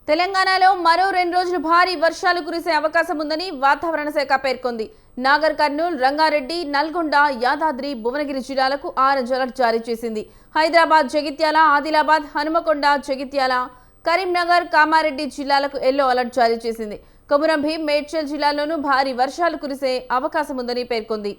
తెలంగాణలో మరో 2 రోజులు భారీ వర్షాలు కురిసే అవకాశం ఉందని వాతావరణ శాఖ పేర్కొంది. నాగర్ కర్నూల్, రంగారెడ్డి, నల్గొండ, యాదాద్రి, భువనగిరి జిల్లాలకు ఆరెంజ్ అలర్ట్ జారీ చేసింది. హైదరాబాద్, జగిత్యాల, ఆదిలాబాద్, హనుమకొండ, జగిత్యాల, కరీంనగర్, కామారెడ్డి జిల్లాలకు ఎల్లో అలర్ట్ జారీ చేసింది. కొమురం భీం, మేడ్చల్ జిల్లాల్లోనూ భారీ వర్షాలు కురిసే అవకాశం ఉందని పేర్కొంది.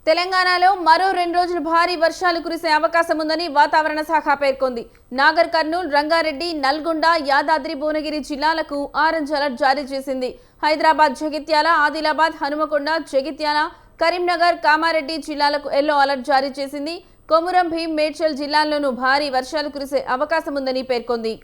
తెలంగాణలో మరో 2 రోజులు భారీ వర్షాలు కురిసే అవకాశం ఉందని వాతావరణ శాఖ పేర్కొంది. నాగర్ కర్నూల్, రంగారెడ్డి, నల్గొండ, యాదాద్రి, భువనగిరి జిల్లాలకు ఆరెంజ్ అలర్ట్ జారీ చేసింది. హైదరాబాద్, జగిత్యాల, ఆదిలాబాద్, హనుమకొండ, జగిత్యాల, కరీంనగర్, కామారెడ్డి జిల్లాలకు ఎల్లో అలర్ట్ జారీ చేసింది. కొమురం భీం, మేడ్చల్ జిల్లాల్లోనూ భారీ వర్షాలు కురిసే అవకాశం ఉందని పేర్కొంది.